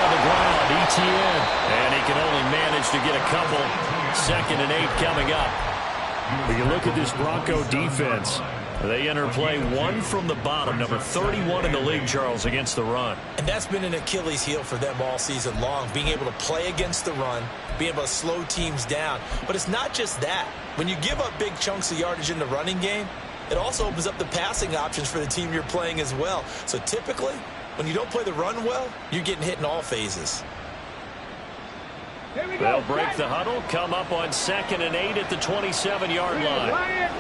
on the ground. Etienne. And he can only manage to get a couple. 2nd and 8 coming up. We can look at this Bronco defense. They enter play 1 from the bottom, number 31 in the league, Charles, against the run. And that's been an Achilles heel for them all season long, being able to play against the run, being able to slow teams down. But it's not just that. When you give up big chunks of yardage in the running game, it also opens up the passing options for the team you're playing as well. So typically, when you don't play the run well, you're getting hit in all phases. They'll break the huddle, come up on 2nd and 8 at the 27-yard line.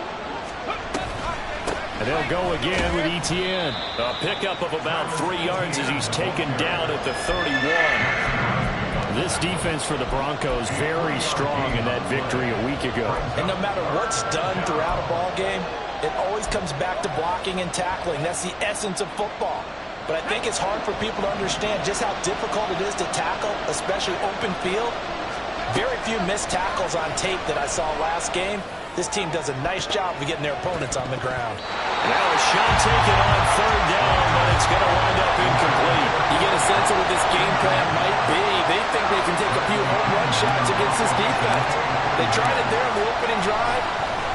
And they'll go again with Etienne. A pickup of about 3 yards as he's taken down at the 31. This defense for the Broncos very strong in that victory a week ago. And no matter what's done throughout a ball game, it always comes back to blocking and tackling. That's the essence of football. But I think it's hard for people to understand just how difficult it is to tackle, especially open field. Very few missed tackles on tape that I saw last game. This team does a nice job of getting their opponents on the ground. Now a shot taken on 3rd down, but it's going to wind up incomplete. You get a sense of what this game plan might be. They think they can take a few home run shots against this defense. They tried it there on the opening drive,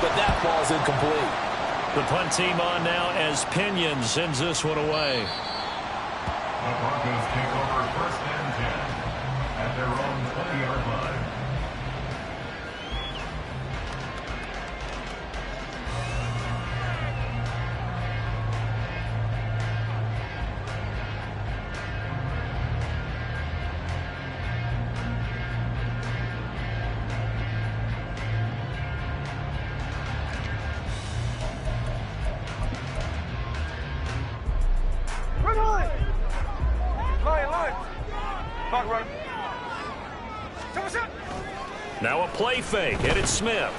but that ball's incomplete. The punt team on now as Pinion sends this one away. The Broncos take over 1st and 10 at their own 20-yard line. Now a play fake, and it's Smith.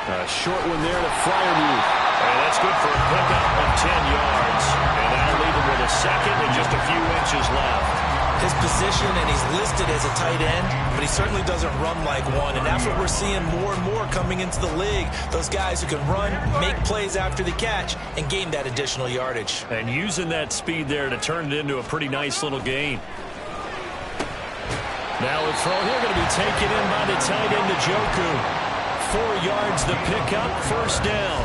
A short one there to Freiermuth. And that's good for a pickup of 10 yards. And that'll leave him with a 2nd and just a few inches left. His position, and he's listed as a tight end, but he certainly doesn't run like one. And that's what we're seeing more and more coming into the league. Those guys who can run, make plays after the catch, and gain that additional yardage. And using that speed there to turn it into a pretty nice little gain. Now a throw here going to be taken in by the tight end, Njoku. 4 yards the pickup, 1st down.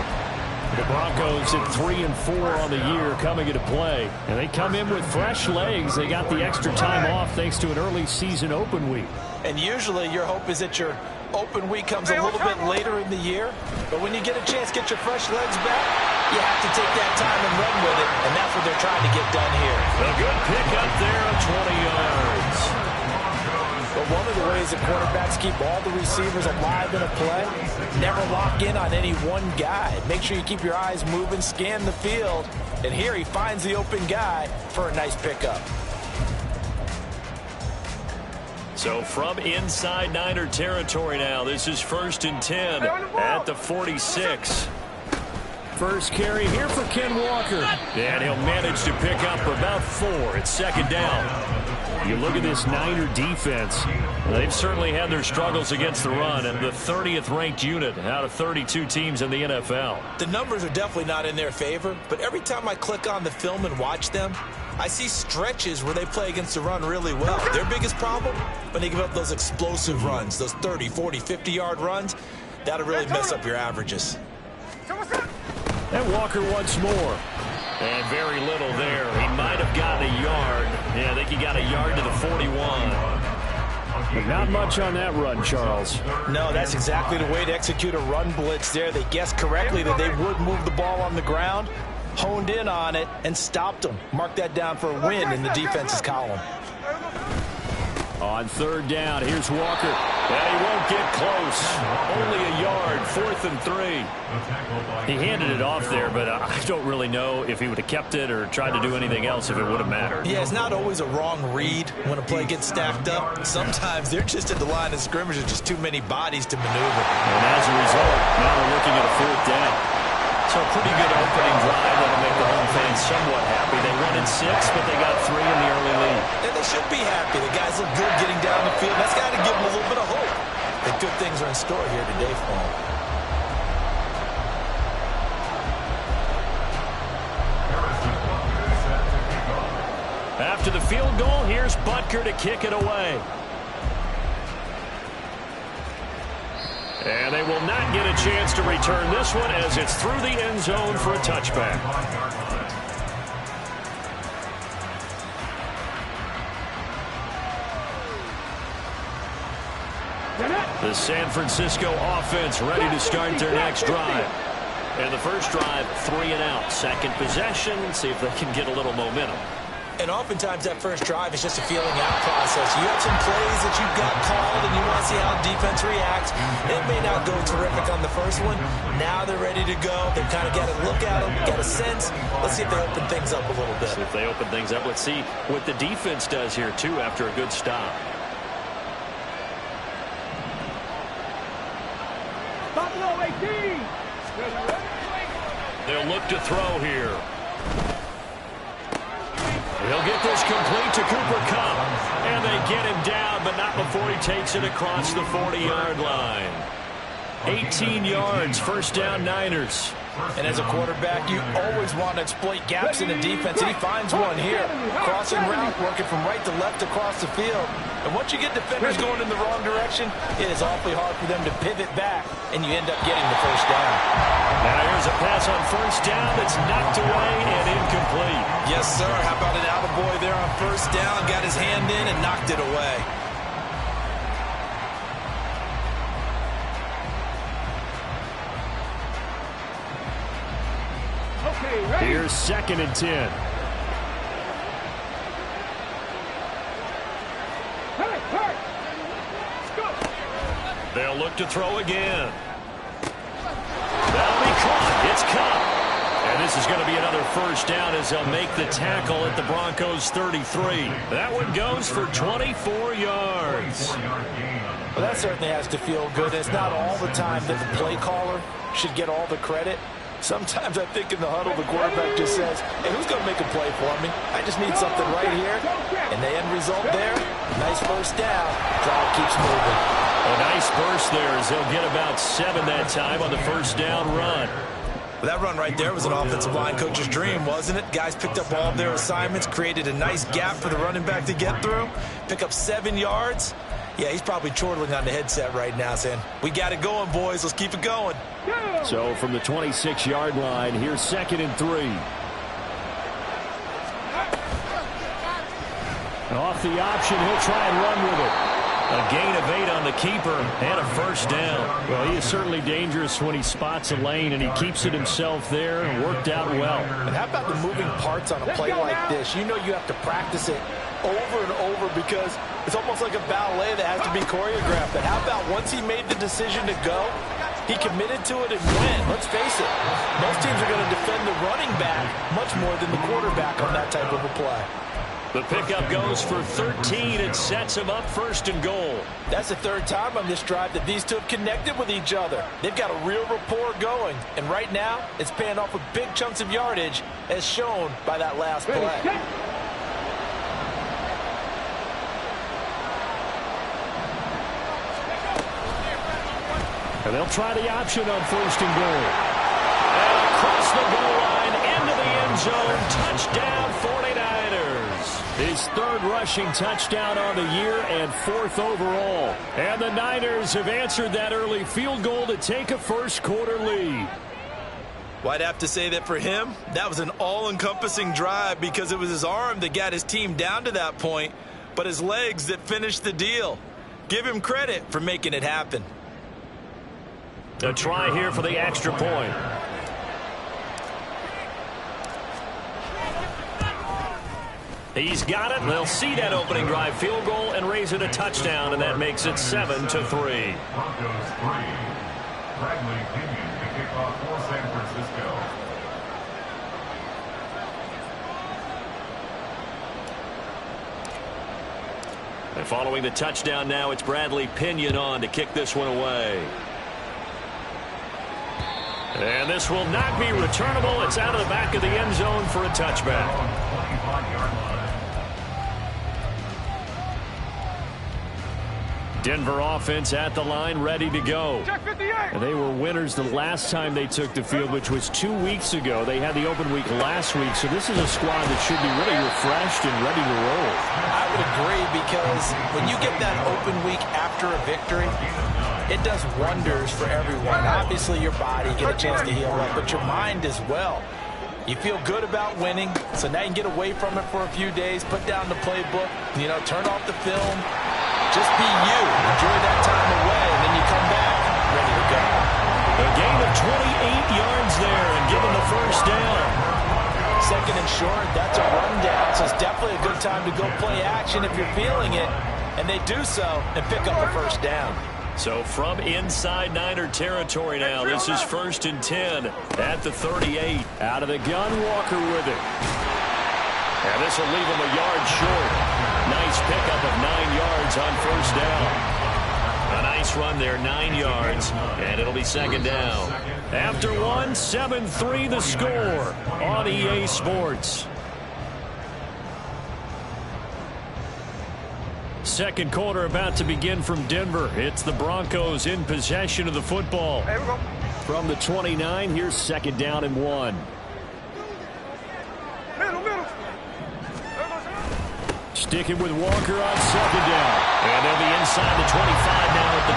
The Broncos at 3 and 4 on the year coming into play. And they come in with fresh legs. They got the extra time off thanks to an early season open week. And usually your hope is that your open week comes a little bit later in the year. But when you get a chance to get your fresh legs back, you have to take that time and run with it. And that's what they're trying to get done here. A good pickup there of 20 yards. But one of the ways that quarterbacks keep all the receivers alive in a play, never lock in on any one guy. Make sure you keep your eyes moving, scan the field. And here he finds the open guy for a nice pickup. So from inside Niner territory now, this is 1st and 10 at the 46. First carry here for Ken Walker. And he'll manage to pick up about 4. It's 2nd down. You look at this Niner defense. They've certainly had their struggles against the run, and the 30th ranked unit out of 32 teams in the NFL. The numbers are definitely not in their favor, but every time I click on the film and watch them, I see stretches where they play against the run really well. Their biggest problem, when they give up those explosive runs, those 30, 40, 50-yard runs, that'll really mess up your averages. And Walker once more. And very little there. He might have gotten a yard. Yeah, I think he got a yard to the 41. But not much on that run, Charles. No, that's exactly the way to execute a run blitz there. They guessed correctly that they would move the ball on the ground, honed in on it, and stopped them. Mark that down for a win in the defense's column. On 3rd down, here's Walker. And he won't get close. Only a yard, 4th and 3. He handed it off there, but I don't really know if he would have kept it or tried to do anything else if it would have mattered. Yeah, it's not always a wrong read when a play gets stacked up. Sometimes they're just at the line of scrimmage with just too many bodies to maneuver. And as a result, now we're looking at a 4th down. So a pretty good opening drive that'll make the home fans somewhat happy. They won in 6, but they got 3 in the early lead. And they should be happy. The guys look good getting down the field. That's got to give them a little bit of hope that good things are in store here today for them. after the field goal. Here's Butker to kick it away. And they will not get a chance to return this one as it's through the end zone for a touchback. The San Francisco offense ready to start their next drive. And the first drive, 3 and out. Second possession, see if they can get a little momentum. And oftentimes that first drive is just a feeling out process. You have some plays that you've got called and you want to see how defense reacts. It may not go terrific on the first one. Now they're ready to go. They've kind of got to look at them, get a sense. Let's see if they open things up a little bit. See if they open things up. Let's see what the defense does here, too, after a good stop. They'll look to throw here. He'll get this complete to Cooper Kupp. And they get him down, but not before he takes it across the 40-yard line. 18 yards, first down Niners. And as a quarterback, you always want to exploit gaps in the defense, and he finds one here. Crossing route, working from right to left across the field. And once you get defenders going in the wrong direction, it is awfully hard for them to pivot back, and you end up getting the first down. Now here's a pass on first down that's knocked away and incomplete. Yes, sir. How about an attaboy there on first down? Got his hand in and knocked it away. Here's 2nd and 10. They'll look to throw again. That'll be caught. It's Kupp. And this is going to be another first down as they'll make the tackle at the Broncos 33. That one goes for 24 yards. Well, that certainly has to feel good. It's not all the time that the play caller should get all the credit. Sometimes I think in the huddle, the quarterback just says, hey, who's going to make a play for me? I just need something right here. And the end result there, nice first down. Drive keeps moving. A nice burst there as they'll get about 7 that time on the first down run. Well, that run right there was an offensive line coach's dream, wasn't it? Guys picked up all of their assignments, created a nice gap for the running back to get through, pick up 7 yards. Yeah, he's probably chortling on the headset right now saying, we got it going, boys. Let's keep it going. So from the 26-yard line, here's 2nd and 3. And off the option, he'll try and run with it. A gain of 8 on the keeper and a first down. Well, he is certainly dangerous when he spots a lane, and he keeps it himself there and worked out well. And how about the moving parts on a play like this? You know you have to practice it over and over because it's almost like a ballet that has to be choreographed. But how about once he made the decision to go, he committed to it and went. Let's face it, most teams are going to defend the running back much more than the quarterback on that type of a play. The pickup goes for 13. It sets him up 1st and goal. That's the 3rd time on this drive that these two have connected with each other. They've got a real rapport going. And right now, it's paying off with big chunks of yardage as shown by that last play. And they'll try the option on 1st and goal. And across the goal line, into the end zone, touchdown 49ers. His 3rd rushing touchdown on the year and 4th overall. And the Niners have answered that early field goal to take a first-quarter lead. Well, I'd have to say that for him, that was an all-encompassing drive because it was his arm that got his team down to that point, but his legs that finished the deal. Give him credit for making it happen. A try here for the extra point. He's got it. They'll see that opening drive field goal and raise it a touchdown, and that makes it 7-3. Broncos 3. Bradley Pinion to kick off for San Francisco. And following the touchdown now, it's Bradley Pinion on to kick this one away. And this will not be returnable. It's out of the back of the end zone for a touchback. Denver offense at the line, ready to go. They were winners the last time they took the field, which was 2 weeks ago. They had the open week last week, so this is a squad that should be really refreshed and ready to roll. I would agree, because when you get that open week after a victory, it does wonders for everyone. Obviously, your body, get a chance to heal up, but your mind as well. You feel good about winning, so now you can get away from it for a few days, put down the playbook, turn off the film. Just be you. Enjoy that time away, and then you come back ready to go. A gain of 28 yards there and given the first down. Second and short, that's a rundown, so it's definitely a good time to go play action if you're feeling it, and they do so and pick up a first down. So from inside Niner territory now, this is 1st and 10 at the 38. Out of the gun, Walker with it. And this will leave him a yard short. Nice pickup of 9 yards on first down. A nice run there, 9 yards, and it'll be second down. After one, 7-3 the score on EA Sports. Second quarter about to begin from Denver. It's the Broncos in possession of the football. From the 29, here's second down and 1. Sticking with Walker on second down. And they'll be inside the 25 now at the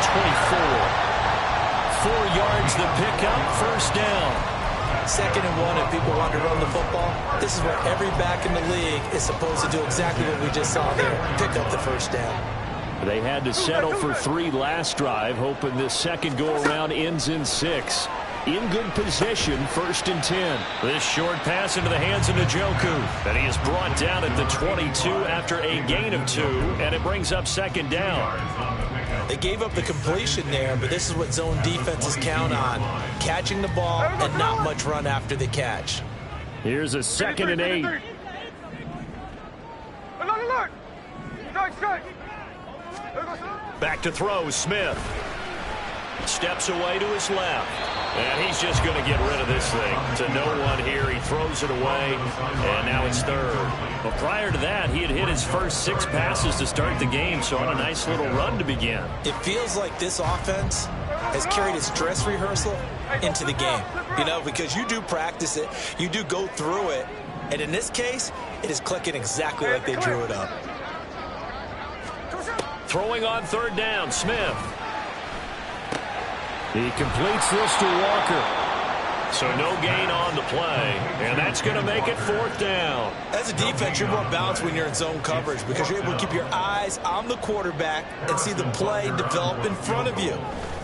24. 4 yards the pickup, first down. Second and 1, if people want to run the football, this is where every back in the league is supposed to do exactly what we just saw there, pick up the first down. They had to settle for 3 last drive, hoping this second go-around ends in 6. In good position, 1st and 10. This short pass into the hands of Njoku. And he is brought down at the 22 after a gain of 2, and it brings up second down. They gave up the completion there, but this is what zone defenses count on. Catching the ball and not much run after the catch. Here's a 2nd and 8. Back to throw, Smith. Steps away to his left. And he's just going to get rid of this thing. To no one here. He throws it away, and now it's third. But prior to that, he had hit his first 6 passes to start the game, so on a nice little run to begin. It feels like this offense has carried its dress rehearsal into the game. Because you do practice it, you do go through it, and in this case, it is clicking exactly like they drew it up. Throwing on third down, Smith. He completes this to Walker. So no gain on the play, and that's going to make it 4th down. As a defense, you're more balanced when you're in zone coverage because you're able to keep your eyes on the quarterback and see the play develop in front of you.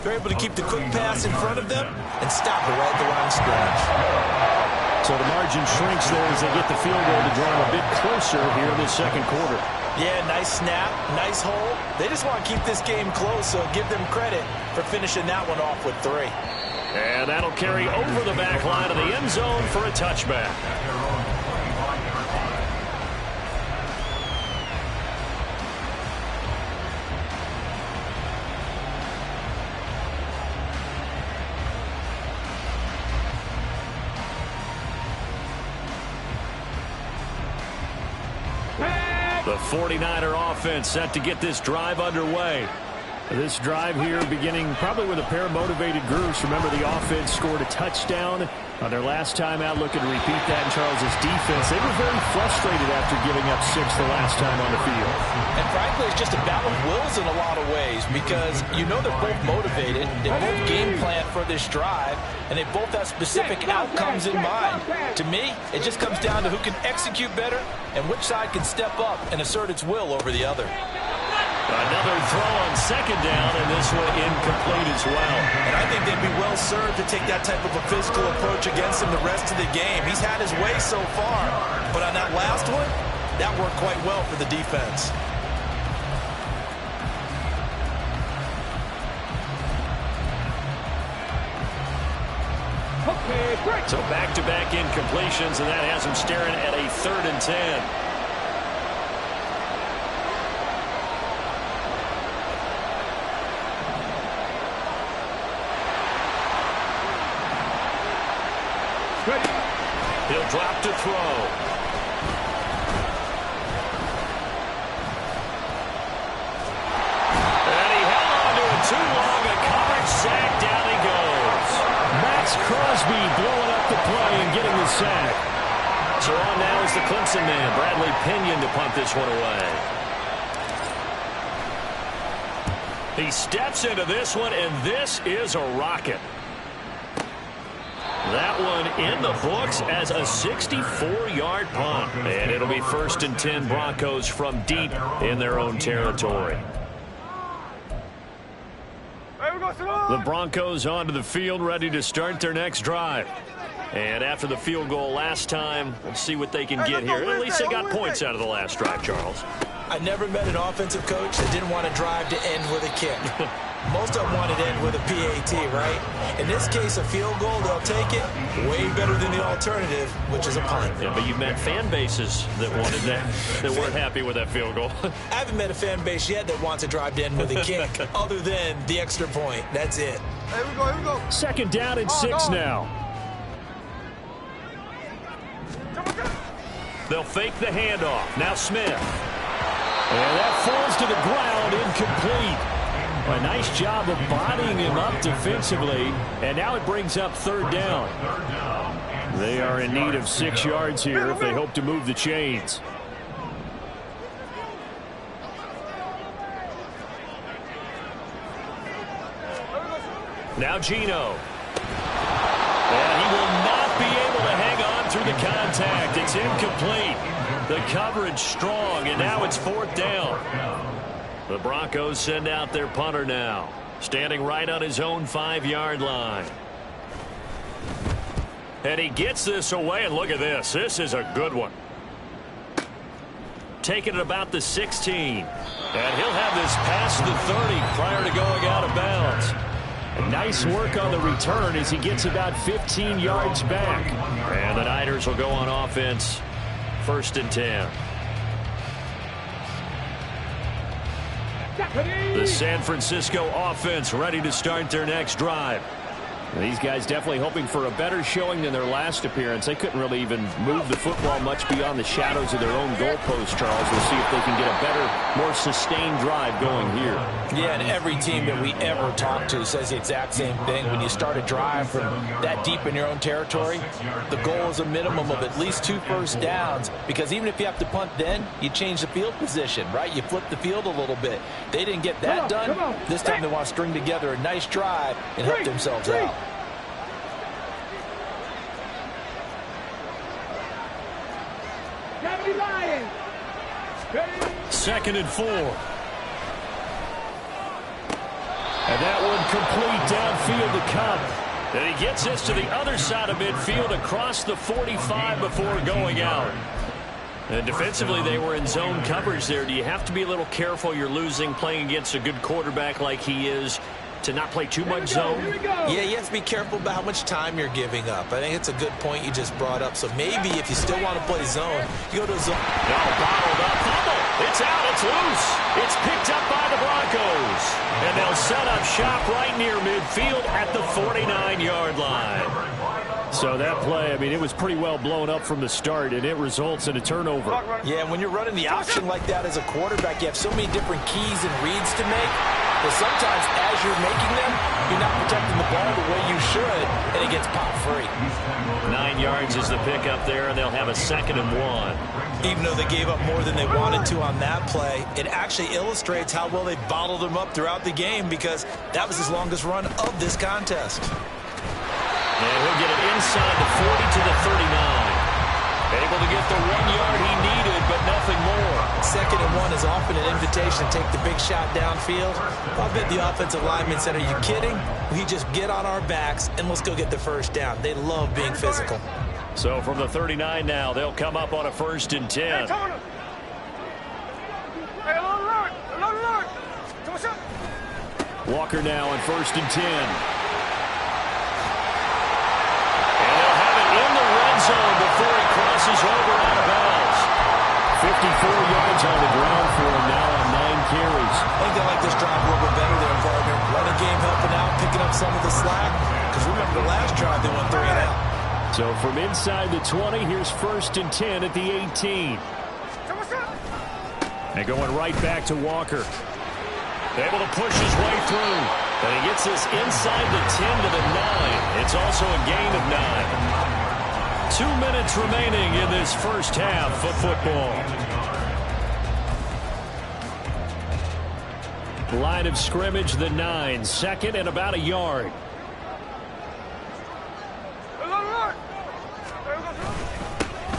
You're able to keep the quick pass in front of them and stop it right at the line of scrimmage. So the margin shrinks there as they get the field goal to draw them a bit closer here in this second quarter. Yeah, nice snap, nice hole. They just want to keep this game close, so give them credit for finishing that one off with 3. And that'll carry over the back line of the end zone for a touchback. The 49er offense set to get this drive underway. This drive here beginning probably with a pair of motivated groups. Remember, the offense scored a touchdown on their last time out. Looking to repeat that in Charles' defense. They were very frustrated after giving up 6 the last time on the field. And frankly, it's just a battle of wills in a lot of ways because they're both motivated. They both game plan for this drive, and they both have specific outcomes in mind. To me, it just comes down to who can execute better and which side can step up and assert its will over the other. Another throw on second down, and this one incomplete as well. And I think they'd be well served to take that type of a physical approach against him the rest of the game. He's had his way so far, but on that last one, that worked quite well for the defense. So back-to-back incompletions, and that has him staring at a 3rd and 10. He'll drop to throw. And he sack. So on now is the Clemson man, Bradley Pinion, to punt this one away. He steps into this one, and this is a rocket. That one in the books as a 64-yard punt. And it'll be 1st and 10 Broncos from deep in their own territory. The Broncos onto the field, ready to start their next drive. And after the field goal last time, let's see what they can get here. At least they got points out of the last drive, Charles. I never met an offensive coach that didn't want to drive to end with a kick. Most of them wanted to end with a PAT, right? In this case, a field goal, they'll take it. Way better than the alternative, which is a punt. Yeah, but you've met fan bases that wanted that, that weren't happy with that field goal. I haven't met a fan base yet that wants to drive to end with a kick, other than the extra point. That's it. Here we go, here we go. 2nd down and 6 now. They'll fake the handoff. Now Smith. And that falls to the ground, incomplete. A nice job of bodying him up defensively. And now it brings up 3rd down. They are in need of 6 yards here if they hope to move the chains. Now Geno. And he will not be able to hang on through the contact. It's incomplete. The coverage strong, and now it's 4th down. The Broncos send out their punter now, standing right on his own 5-yard line. And he gets this away, and look at this. This is a good one. Taking it about the 16. And he'll have this past the 30 prior to going out of bounds. And nice work on the return as he gets about 15 yards back. And the Niners will go on offense, 1st and 10. The San Francisco offense ready to start their next drive. These guys definitely hoping for a better showing than their last appearance. They couldn't really even move the football much beyond the shadows of their own goalpost, Charles. We'll see if they can get a better, more sustained drive going here. Yeah, and every team that we ever talk to says the exact same thing. When you start a drive from that deep in your own territory, the goal is a minimum of at least 2 first downs, because even if you have to punt then, you change the field position, right? You flip the field a little bit. They didn't get that done. This time they want to string together a nice drive and help themselves out. 2nd and 4. And that one complete downfield to Kupp. And he gets this to the other side of midfield across the 45 before going out. And defensively, they were in zone coverage there. Do you have to be a little careful? You're losing, playing against a good quarterback like he is, to not play too much zone? Yeah, you have to be careful about how much time you're giving up. I think it's a good point you just brought up. So maybe if you still want to play zone, you go to zone. No, bottled up. Fumble. It's out. It's loose. It's picked up by the Broncos. And they'll set up shop right near midfield at the 49-yard line. So that play, I mean, it was pretty well blown up from the start, and it results in a turnover. Yeah, when you're running the option like that as a quarterback, you have so many different keys and reads to make. But sometimes as you're making them, you're not protecting the ball the way you should, and it gets popped free. 9 yards is the pickup there, and they'll have a 2nd and 1. Even though they gave up more than they wanted to on that play, it actually illustrates how well they bottled them up throughout the game, because that was his longest run of this contest. And he'll get it inside the 40 to the 39. Able to get the 1 yard he needed, but nothing more. 2nd and 1 is often an invitation to take the big shot downfield. I bet the offensive lineman said, are you kidding? We just get on our backs and let's go get the 1st down. They love being physical. So from the 39 now, they'll come up on a 1st and 10. Walker now on 1st and 10. In the red zone before he crosses over out of bounds. 54 yards on the ground for him now on 9 carries. I think they like this drive a little bit better there, partner. Running game helping out, picking up some of the slack. Because remember the last drive, they went 3 and out. So from inside the 20, here's 1st and 10 at the 18. And going right back to Walker. Able to push his way through. And he gets this inside the 10 to the 9. It's also a gain of 9. So 2 minutes remaining in this first half of football. Line of scrimmage, the 9. Second and about a yard.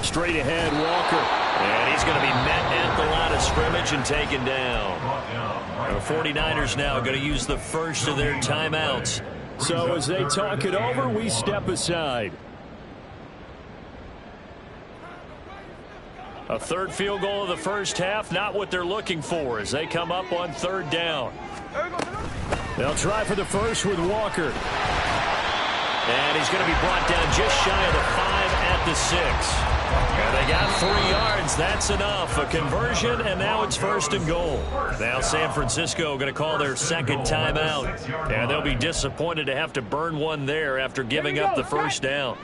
Straight ahead, Walker. And he's going to be met at the line of scrimmage and taken down. The 49ers now going to use the first of their timeouts. So as they talk it over, we step aside. A third field goal of the first half, not what they're looking for as they come up on third down. They'll try for the first with Walker. And he's going to be brought down just shy of the 5 at the 6. And they got 3 yards. That's enough. A conversion, and now it's first and goal. Now San Francisco going to call their second timeout. And they'll be disappointed to have to burn one there after giving up the first down.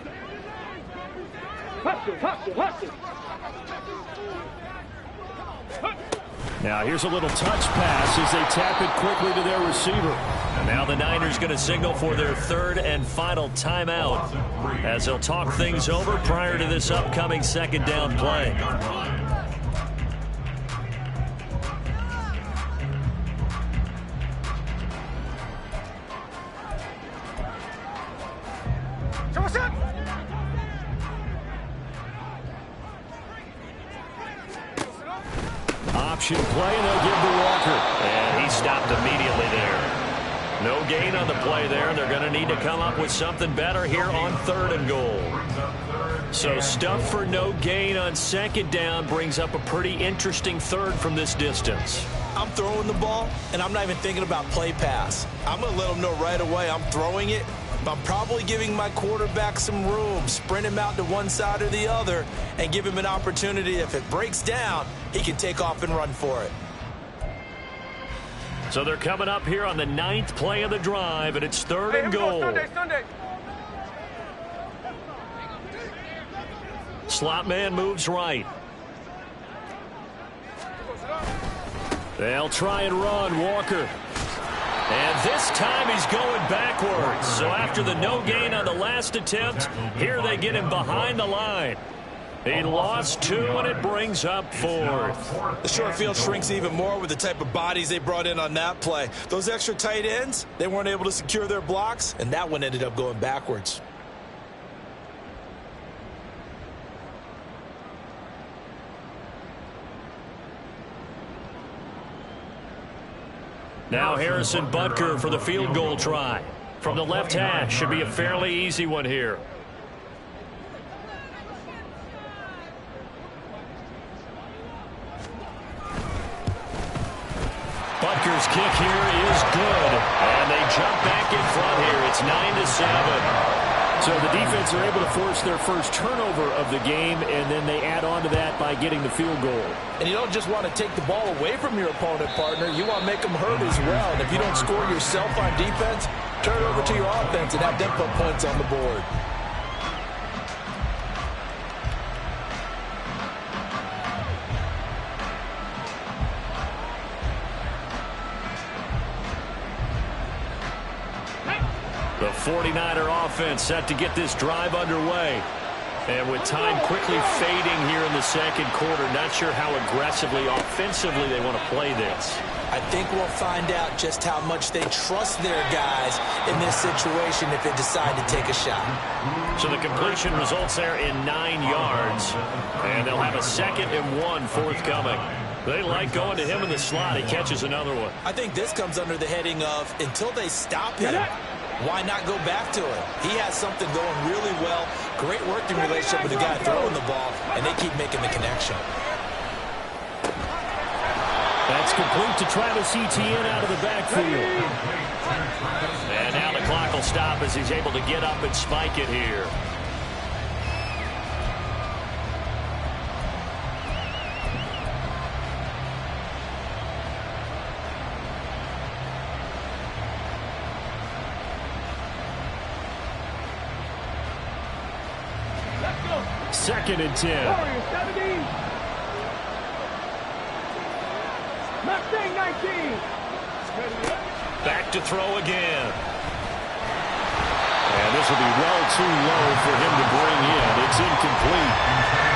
Now here's a little touch pass as they tap it quickly to their receiver. And now the Niners going to signal for their third and final timeout as they'll talk things over prior to this upcoming second down play. Option play, and they'll give to Walker. And he stopped immediately there. No gain on the play there. They're going to need to come up with something better here on third and goal. So stuff for no gain on second down brings up a pretty interesting third from this distance. I'm throwing the ball, and I'm not even thinking about play pass. I'm going to let them know right away I'm throwing it. But I'm probably giving my quarterback some room, sprint him out to one side or the other, and give him an opportunity. If it breaks down, he can take off and run for it. So they're coming up here on the 9th play of the drive, and it's third and goal. Sunday. Slot man moves right. They'll try and run. Walker. And this time he's going backwards. So after the no gain on the last attempt, here they get him behind the line. He lost 2, and it brings up 4th. The short field shrinks even more with the type of bodies they brought in on that play. Those extra tight ends, they weren't able to secure their blocks, and that one ended up going backwards. Now Harrison Butker for the field goal try. From the left hash, should be a fairly easy one here. Butker's kick here is good. And they jump back in front here. It's 9-7. So the defense are able to force their first turnover of the game, and then they add on to that by getting the field goal. And you don't just want to take the ball away from your opponent, partner. You want to make them hurt as well. And if you don't score yourself on defense, turn it over to your offense and have them put points on the board. The 49er offense set to get this drive underway. And with time quickly fading here in the second quarter, not sure how aggressively, offensively they want to play this. I think we'll find out just how much they trust their guys in this situation if they decide to take a shot. So the completion results there in 9 yards. And they'll have a 2nd and 1 forthcoming. They like going to him in the slot. He catches another one. I think this comes under the heading of until they stop him, why not go back to him? He has something going really well. Great working relationship with the guy throwing the ball, and they keep making the connection. That's complete to Travis Etienne out of the backfield. And now the clock will stop as he's able to get up and spike it here. Second and 10. Back to throw again. And this will be well too low for him to bring in. It's incomplete.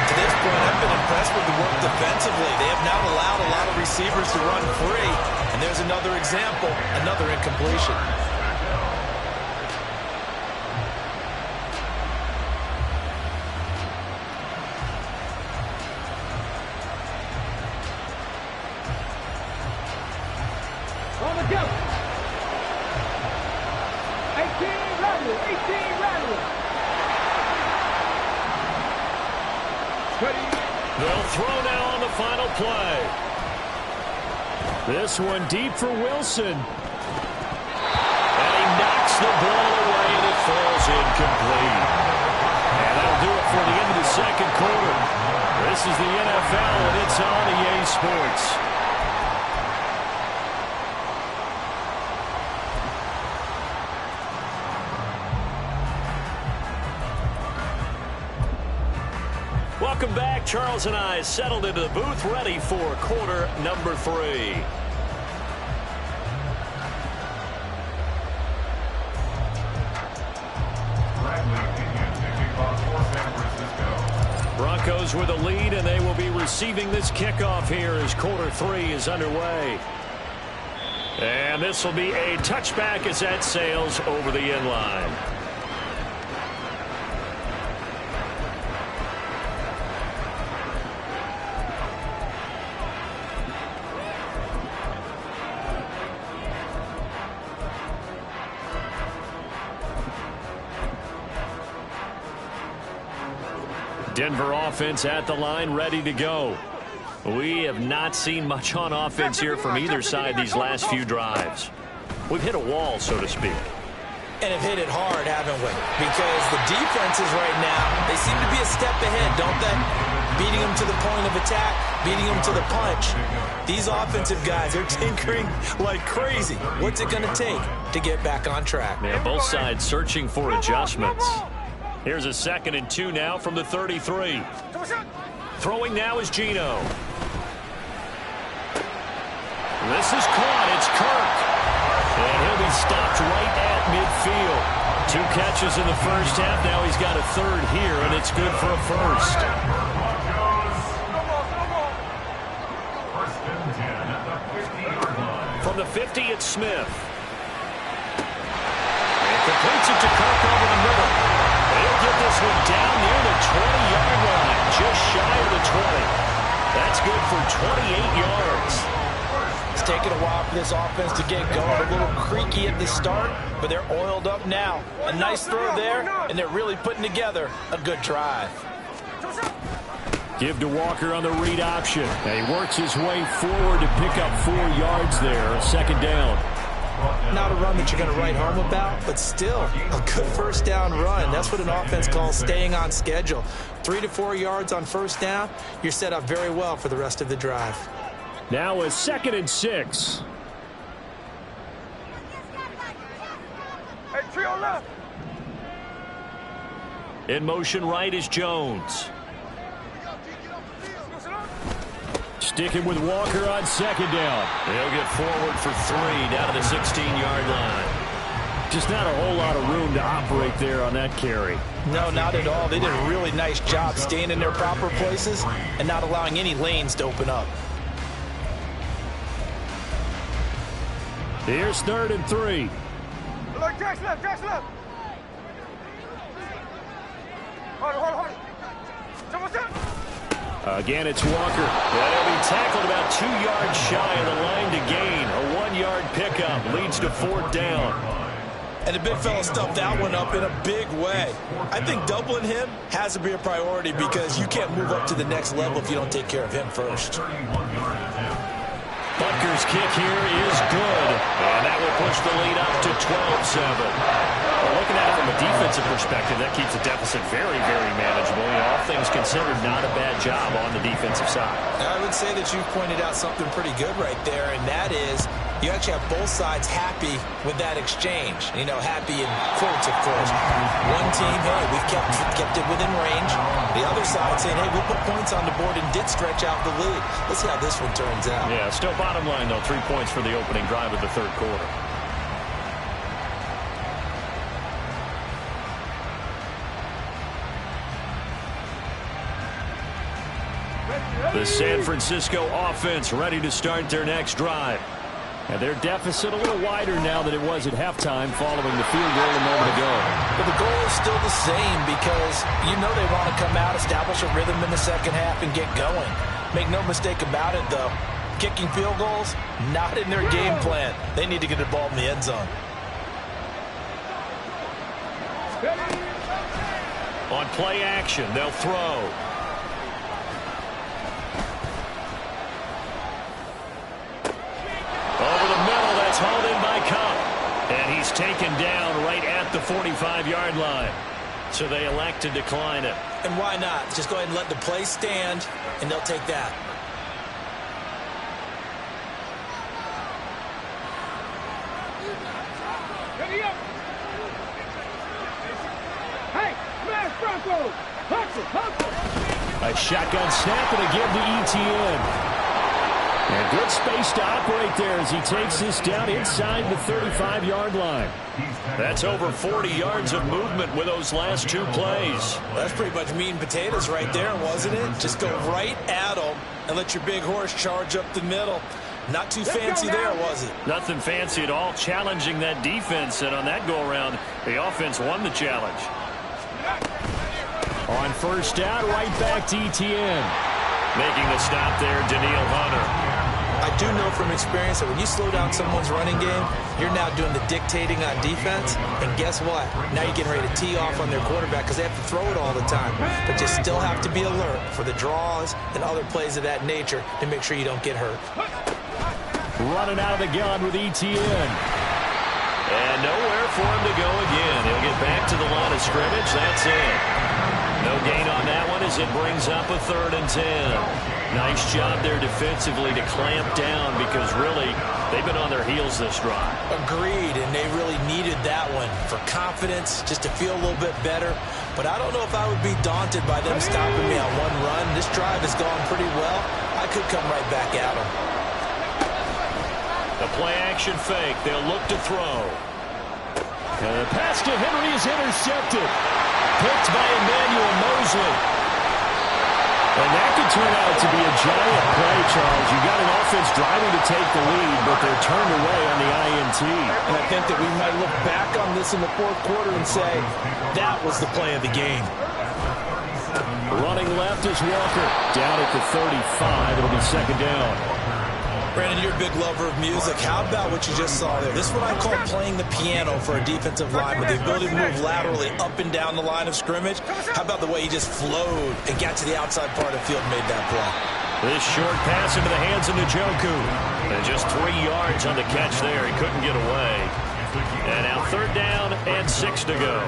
To this point, I've been impressed with the work defensively. They have not allowed a lot of receivers to run free. And there's another example, another incompletion. On the go. 18 rattle, 18 rattle. They'll throw now on the final play. This one deep for Wilson. And he knocks the ball away, and it falls incomplete. And that'll do it for the end of the second quarter. This is the NFL, and it's on EA Sports. Welcome back. Charles and I settled into the booth, ready for quarter number 3. Broncos with a lead, and they will be receiving this kickoff here as quarter 3 is underway. And this will be a touchback as that sails over the end line. Denver offense at the line, ready to go. We have not seen much on offense here from either side these last few drives. We've hit a wall, so to speak. And have hit it hard, haven't we? Because the defenses right now, they seem to be a step ahead, don't they? Beating them to the point of attack, beating them to the punch. These offensive guys are tinkering like crazy. What's it going to take to get back on track? Yeah, both sides searching for adjustments. Here's a 2nd and 2 now from the 33. Throwing now is Geno. This is caught. It's Kirk. And he'll be stopped right at midfield. 2 catches in the first half. Now he's got a 3rd here, and it's good for a first. From the 50, it's Smith. And completes it to Kirk over the middle. They'll get this one down near the 20-yard line, just shy of the 20. That's good for 28 yards. It's taken a while for this offense to get going. A little creaky at the start, but they're oiled up now. A nice throw there, and they're really putting together a good drive. Give to Walker on the read option. And he works his way forward to pick up 4 yards there, a 2nd down. Not a run that you're going to write home about, but still a good first down run. That's what an offense calls staying on schedule. 3 to 4 yards on first down, you're set up very well for the rest of the drive. Now a 2nd and 6. Hey, trio left. In motion right is Jones. Sticking with Walker on 2nd down. They'll get forward for 3 down to the 16-yard line. Just not a whole lot of room to operate there on that carry. No, not at all. They did a really nice job staying in their proper places and not allowing any lanes to open up. Here's 3rd and 3. Look, Jack's left, Jack's left. Hold it. Someone's up. Again, it's Walker. And he'll be tackled about 2 yards shy of the line to gain. A 1-yard pickup leads to 4th down. And the big fella stuffed that one up in a big way. I think doubling him has to be a priority because you can't move up to the next level if you don't take care of him first. Butker's kick here is good. And that will push the lead up to 12-7. Well, looking at it from a defensive perspective, that keeps the deficit very, very manageable. You know, all things considered, not a bad job on the defensive side. I would say that you've pointed out something pretty good right there, and that is you actually have both sides happy with that exchange. You know, happy in quotes, of course. One team, hey, we've kept it within range. The other side saying, hey, we put points on the board and did stretch out the lead. Let's see how this one turns out. Yeah, still bottom line, though, 3 points for the opening drive of the 3rd quarter. The San Francisco offense ready to start their next drive. And their deficit a little wider now than it was at halftime following the field goal a moment ago. But the goal is still the same because you know they want to come out, establish a rhythm in the second half, and get going. Make no mistake about it, though. Kicking field goals, not in their game plan. They need to get the ball in the end zone. On play action, they'll throw. Over the middle, that's hauled in by Kupp. And he's taken down right at the 45-yard line. So they elect to decline it. And why not? Just go ahead and let the play stand, and they'll take that. Hey, smash Broncos! Hustle, hustle! A shotgun snap and again to Etienne. And good space to operate there as he takes this down inside the 35-yard line. That's over 40 yards of movement with those last two plays. That's pretty much meat and potatoes right there, wasn't it? Just go right at them and let your big horse charge up the middle. Not too fancy there, was it? Nothing fancy at all, challenging that defense. And on that go-around, the offense won the challenge. On first down, right back to Etienne. Making the stop there, Danielle Hunter. I do know from experience that when you slow down someone's running game, you're now doing the dictating on defense. And guess what? Now you're getting ready to tee off on their quarterback because they have to throw it all the time. But you still have to be alert for the draws and other plays of that nature to make sure you don't get hurt. Running out of the gun with Etienne. And nowhere for him to go again. He'll get back to the line of scrimmage. That's it. No gain on that one as it brings up a 3rd and 10. Nice job there defensively to clamp down because really they've been on their heels this drive. Agreed, and they really needed that one for confidence, just to feel a little bit better. But I don't know if I would be daunted by them stopping me on one run. This drive has gone pretty well. I could come right back at them. The play action fake. They'll look to throw. And the pass to Henry is intercepted. Picked by Emmanuel Mosley. And that could turn out to be a giant play, Charles. You got an offense driving to take the lead, but they're turned away on the INT. And I think that we might look back on this in the 4th quarter and say, that was the play of the game. Running left is Walker. Down at the 35. It'll be 2nd down. Brandon, you're a big lover of music. How about what you just saw there? This is what I call playing the piano for a defensive lineman. The ability to move laterally up and down the line of scrimmage. How about the way he just flowed and got to the outside part of the field and made that play? This short pass into the hands of Njoku. And just 3 yards on the catch there. He couldn't get away. And now 3rd down and 6 to go.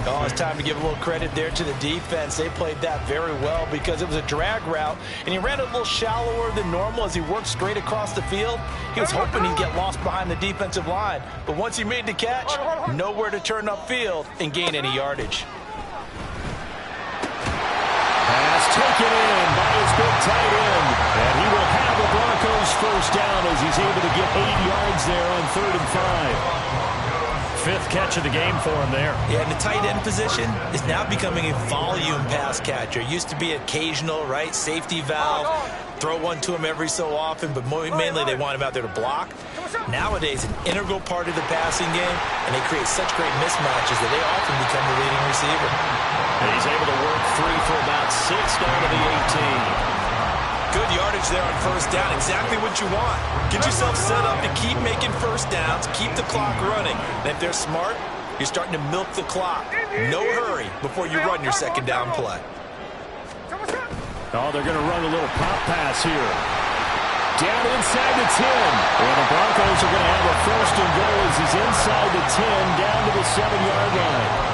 Oh, it's time to give a little credit there to the defense. They played that very well because it was a drag route, and he ran a little shallower than normal as he worked straight across the field. He was hoping he'd get lost behind the defensive line, but once he made the catch, nowhere to turn upfield and gain any yardage. Pass taken in by his big tight end, and he will have the Broncos 1st down as he's able to get 8 yards there on 3rd and 5. 5th catch of the game for him there. Yeah, and the tight end position is now becoming a volume pass catcher. It used to be occasional, right? Safety valve, throw one to him every so often, but mainly they want him out there to block. Nowadays, an integral part of the passing game, and they create such great mismatches that they often become the leading receiver. And he's able to work free for about 6 down to the 18. Good yardage there on 1st down. Exactly what you want. Get yourself set up to keep making 1st downs, keep the clock running. And if they're smart, you're starting to milk the clock. No hurry before you run your 2nd down play. Oh, they're going to run a little pop pass here. Down inside the 10. And the Broncos are going to have a 1st and goal as he's inside the 10, down to the 7-yard line.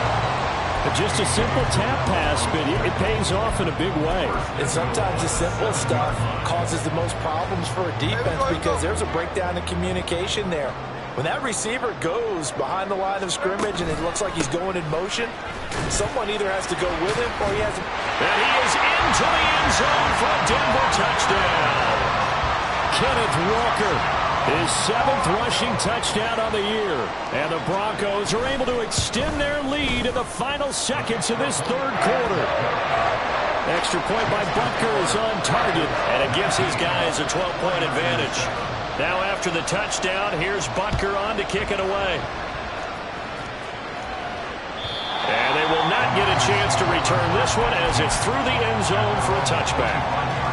Just a simple tap pass, but it pays off in a big way. And sometimes the simple stuff causes the most problems for a defense because there's a breakdown in communication there. When that receiver goes behind the line of scrimmage and it looks like he's going in motion, someone either has to go with him or he has to... And he is into the end zone for a Denver touchdown. Kenneth Walker, his 7th rushing touchdown on the year. And the Broncos are able to extend their lead in the final seconds of this 3rd quarter. Extra point by Butker is on target, and it gives his guys a 12-point advantage. Now after the touchdown, here's Butker on to kick it away. And they will not get a chance to return this one as it's through the end zone for a touchback.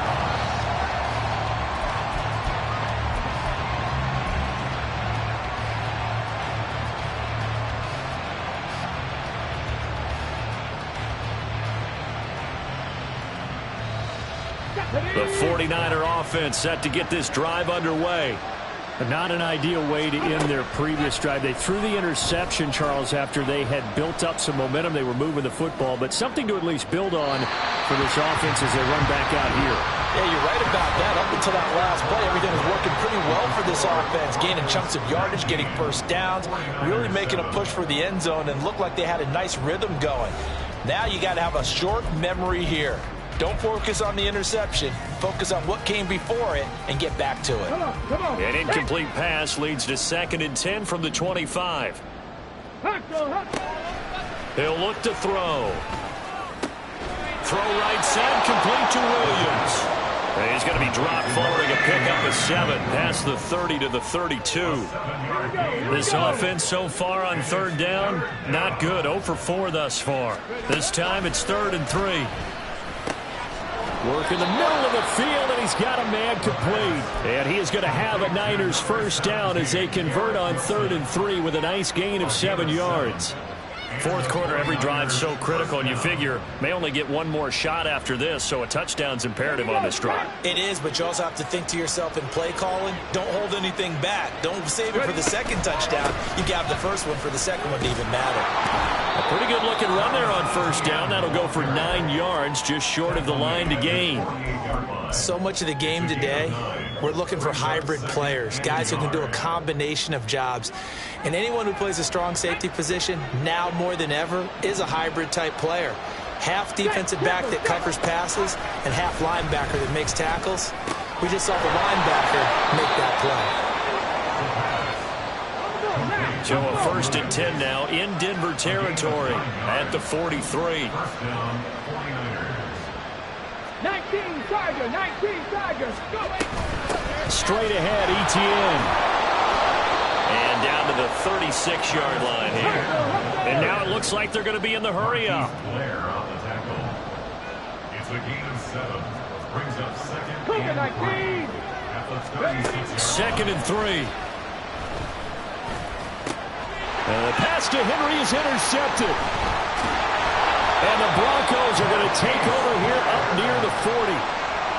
The 49er offense set to get this drive underway. Not an ideal way to end their previous drive. They threw the interception, Charles, after they had built up some momentum. They were moving the football, but something to at least build on for this offense as they run back out here. Yeah, you're right about that. Up until that last play, everything was working pretty well for this offense, gaining chunks of yardage, getting first downs, really making a push for the end zone, and looked like they had a nice rhythm going. Now you got to have a short memory here. Don't focus on the interception. Focus on what came before it and get back to it. Come on. An incomplete pass leads to 2nd and 10 from the 25. He'll look to throw. Throw right side, complete to Williams. And he's going to be dropped following a pickup of 7 past the 30 to the 32. This offense so far on 3rd down, not good. 0 for 4 thus far. This time it's 3rd and 3. Work in the middle of the field, and he's got a man complete. And he is going to have a Niners first down as they convert on 3rd and 3 with a nice gain of 7 yards. 4th quarter, every drive so critical, and you figure may only get one more shot after this, so a touchdown's imperative on this drive. It is, but you also have to think to yourself in play calling, don't hold anything back. Don't save it for the 2nd touchdown. You got the first one for the 2nd one to even matter. A pretty good looking run there on 1st down. That'll go for 9 yards, just short of the line to gain. So much of the game today, we're looking for hybrid players, guys who can do a combination of jobs. And anyone who plays a strong safety position, now more than ever, is a hybrid type player. Half defensive back that covers passes and half linebacker that makes tackles. We just saw the linebacker make that play. So a 1st and 10 now in Denver territory at the 43. 19 Tigers, go! Straight ahead, Etienne. And down to the 36-yard line here. And now it looks like they're going to be in the hurry-up. It's a gain of 7. Brings up 2nd and 3. At the 36. 2nd and 3. And the pass to Henry is intercepted. And the Broncos are going to take over here up near the 40.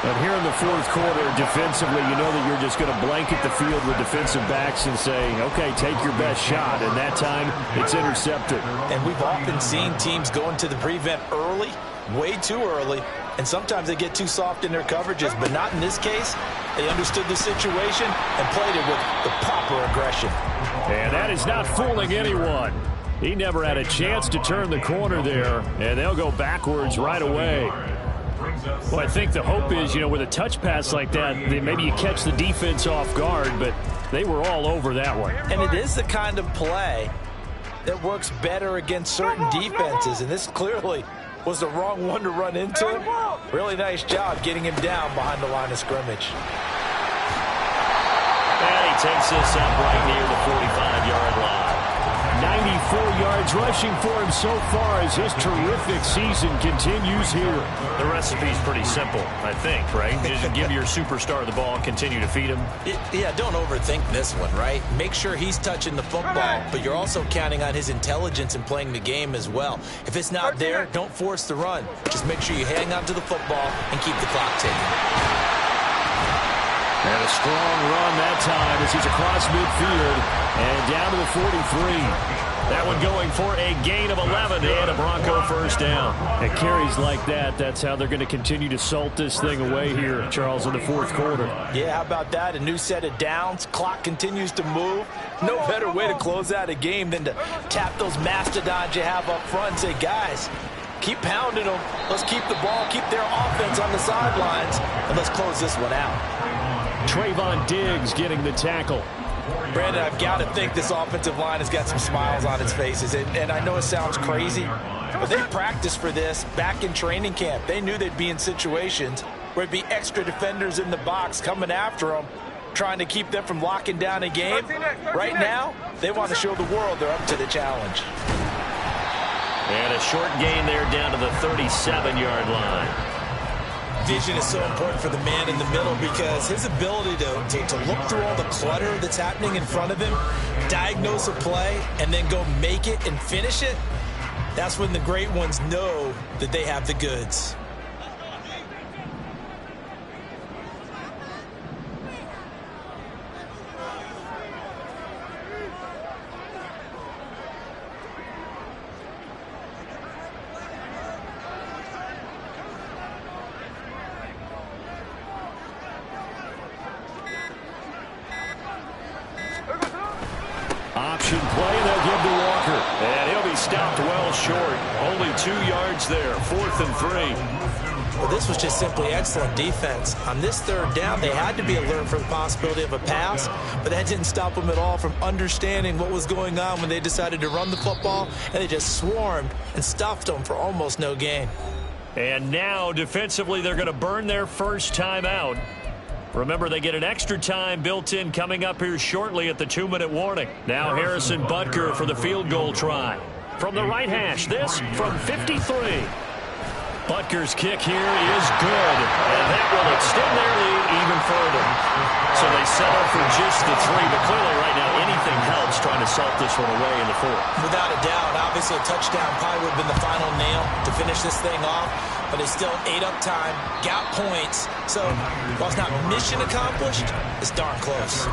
And here in the 4th quarter, defensively, you know that you're just going to blanket the field with defensive backs and say, okay, take your best shot. And that time, it's intercepted. And we've often seen teams go into the prevent early, way too early, and sometimes they get too soft in their coverages, but not in this case. They understood the situation and played it with the proper aggression. And that is not fooling anyone. He never had a chance to turn the corner there, and they'll go backwards right away. Well, I think the hope is, you know, with a touch pass like that, maybe you catch the defense off guard, but they were all over that one. And it is the kind of play that works better against certain defenses, and this clearly was the wrong one to run into. Really nice job getting him down behind the line of scrimmage. And he takes this up right near the 45-yard line. 94 yards rushing for him so far as his terrific season continues here. The recipe's pretty simple, I think, right? Just give your superstar the ball and continue to feed him. Yeah, don't overthink this one, right? Make sure he's touching the football, but you're also counting on his intelligence in playing the game as well. If it's not there, don't force the run. Just make sure you hang on to the football and keep the clock ticking. And a strong run that time as he's across midfield and down to the 43. That one going for a gain of 11 and a Bronco first down. At carries like that, that's how they're going to continue to salt this thing away here, Charles, in the 4th quarter. Yeah, how about that? A new set of downs. Clock continues to move. No better way to close out a game than to tap those mastodons you have up front and say, guys, keep pounding them. Let's keep the ball, keep their offense on the sidelines, and let's close this one out. Trayvon Diggs getting the tackle. Brandon, I've got to think this offensive line has got some smiles on its faces. And I know it sounds crazy, But they practiced for this back in training camp. They knew they'd be in situations where it'd be extra defenders in the box coming after them, trying to keep them from locking down a game. Right now, they want to show the world they're up to the challenge. And a short gain there down to the 37-yard line. Vision is so important for the man in the middle because his ability to look through all the clutter that's happening in front of him, diagnose a play, and then go make it and finish it, that's when the great ones know that they have the goods. Option play, they'll give to Walker. And he'll be stopped well short. Only 2 yards there, 4th and 3. Well, this was just simply excellent defense. On this third down, they had to be alert for the possibility of a pass, but that didn't stop them at all from understanding what was going on when they decided to run the football, and they just swarmed and stuffed them for almost no gain. And now, defensively, they're going to burn their first time out. Remember, they get an extra time built in coming up here shortly at the 2-minute warning. Now Harrison Butker for the field goal try. From the right hash, this from 53. Butker's kick here is good, and that will extend their lead even further. So they settle for just the 3, but clearly right now anything helps trying to salt this one away in the 4th. Without a doubt, obviously a touchdown probably would have been the final nail to finish this thing off, but it's still ate up time, got points, so while it's not mission accomplished, it's darn close.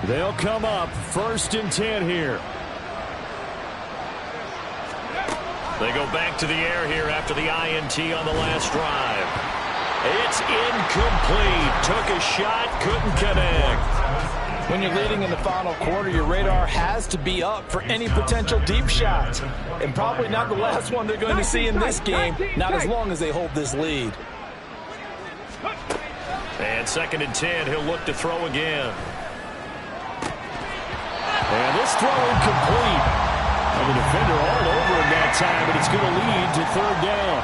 They'll come up 1st and 10 here. They go back to the air here after the INT on the last drive. It's incomplete. Took a shot, couldn't connect. When you're leading in the final quarter, your radar has to be up for any potential deep shots. And probably not the last one they're going to see in this game, not as long as they hold this lead. And 2nd and 10, he'll look to throw again. And this throw incomplete. And the defender all over him that time, but it's going to lead to 3rd down.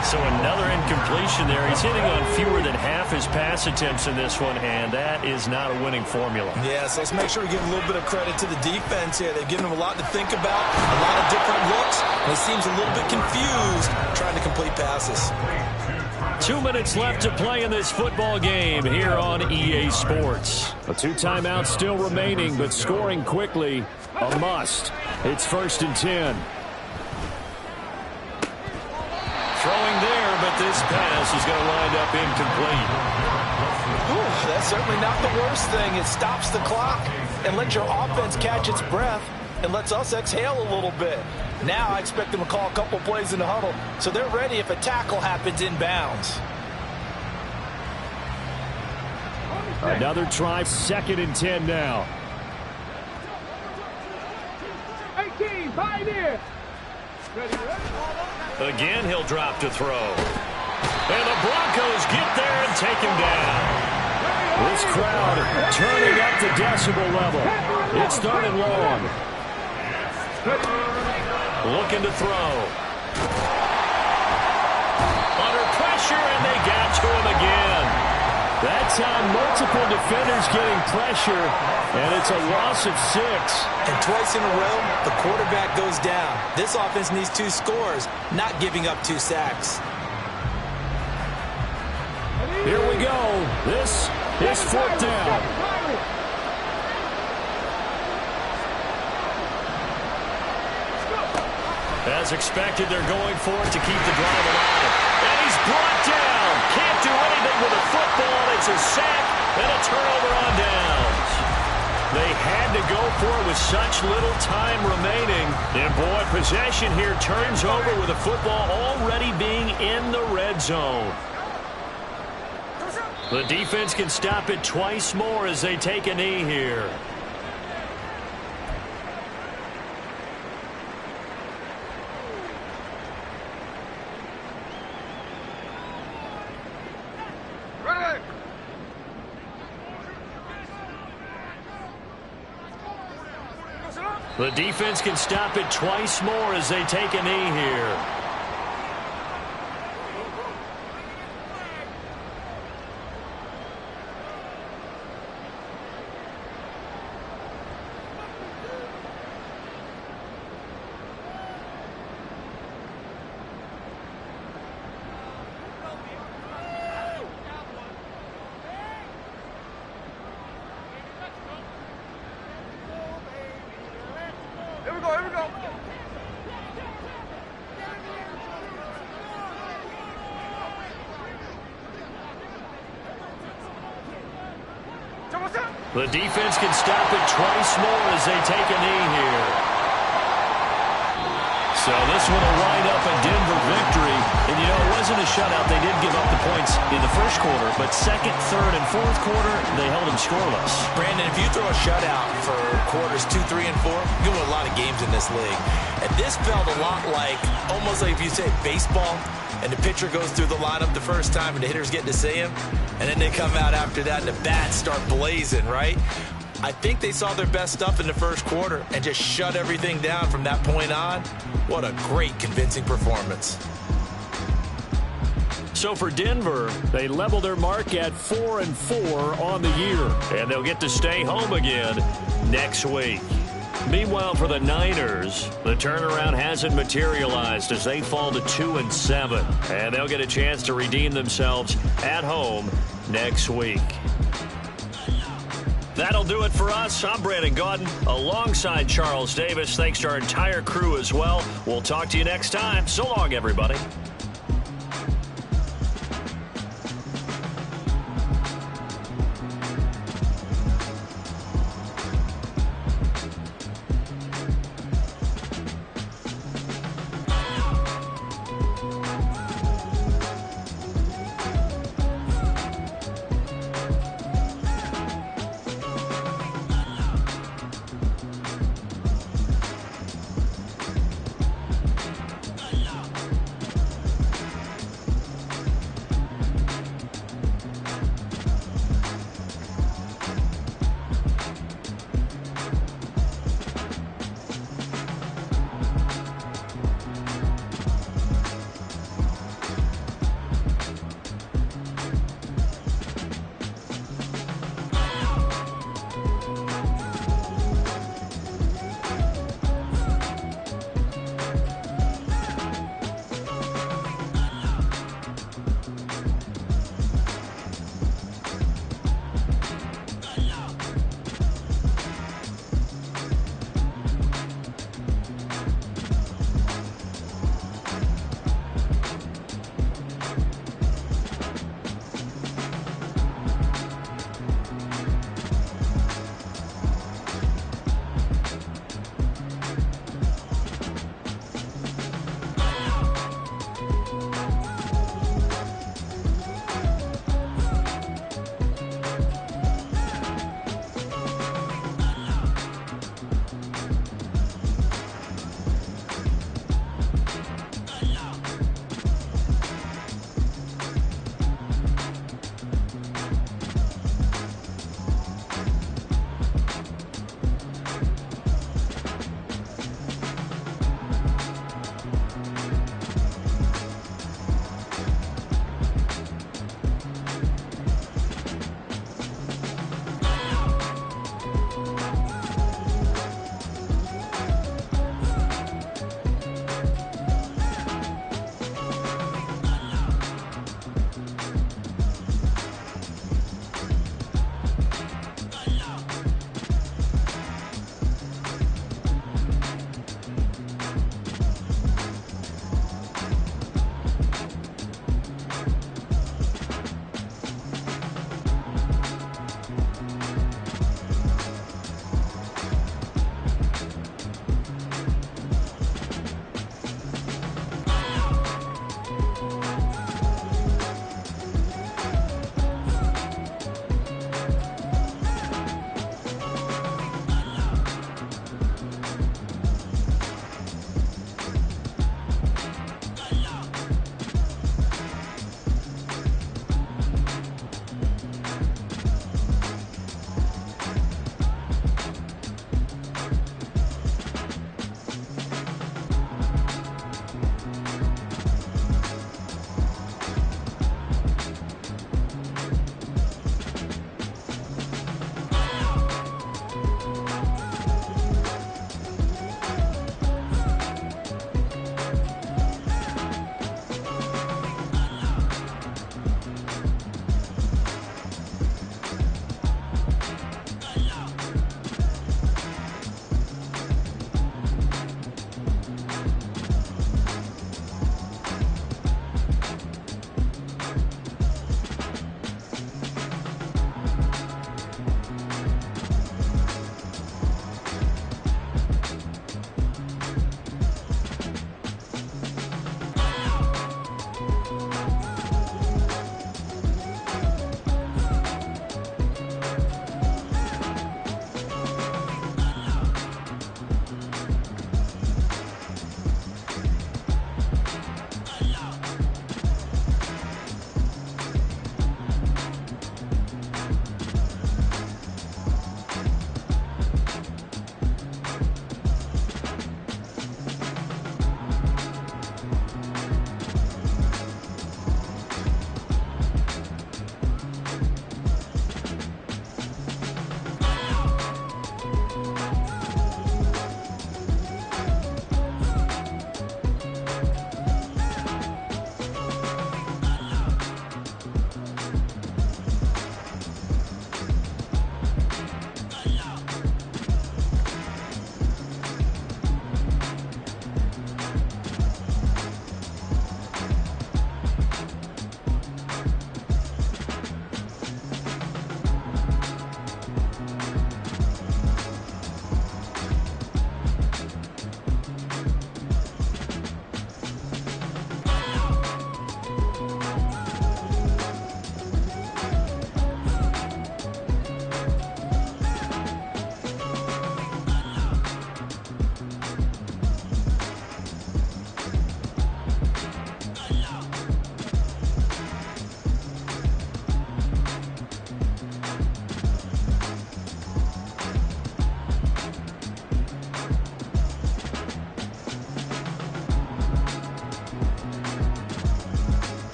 So another incompletion there. He's hitting on fewer than half his pass attempts in this one, and that is not a winning formula. Yeah, so let's make sure we give a little bit of credit to the defense here. They've given him a lot to think about, a lot of different looks, and he seems a little bit confused trying to complete passes. 2 minutes left to play in this football game here on EA Sports. A 2 timeouts still remaining, but scoring quickly, a must. It's 1st and 10. Throwing there, but this pass is going to wind up incomplete. Ooh, that's certainly not the worst thing. It stops the clock and lets your offense catch its breath and lets us exhale a little bit. Now I expect them to call a couple plays in the huddle, so they're ready if a tackle happens inbounds. Another try, 2nd and 10 now. 18, Pioneer. Again, he'll drop to throw. And the Broncos get there and take him down. This crowd turning up the decibel level. It's 3rd and long. Looking to throw. Under pressure, and they got to him again. That time, multiple defenders getting pressure, and it's a loss of 6. And twice in a row, the quarterback goes down. This offense needs 2 scores, not giving up 2 sacks. Here we go. This is 4th down. As expected, they're going for it to keep the drive alive. And he's brought down. Can't do anything with a football. It's a sack and a turnover on downs. They had to go for it with such little time remaining. And boy, possession here turns over with the football already being in the red zone. The defense can stop it twice more as they take a knee here. The defense can stop it twice more as they take a knee here. The defense can stop it twice more as they take a knee here. So this one will wind up a Denver victory. And, you know, it wasn't a shutout. They did give up the points in the first quarter. But second, third, and fourth quarter, they held them scoreless. Brandon, if you throw a shutout for quarters 2, 3, and 4, you win a lot of games in this league. And this felt a lot like, almost like if you say baseball, and the pitcher goes through the lineup the first time and the hitters get to see him, and then they come out after that and the bats start blazing, right? I think they saw their best stuff in the first quarter and just shut everything down from that point on. What a great, convincing performance. So for Denver, they level their mark at 4-4 on the year, and they'll get to stay home again next week. Meanwhile, for the Niners, the turnaround hasn't materialized as they fall to 2-7, and they'll get a chance to redeem themselves at home next week. That'll do it for us. I'm Brandon Gaudin alongside Charles Davis. Thanks to our entire crew as well. We'll talk to you next time. So long, everybody.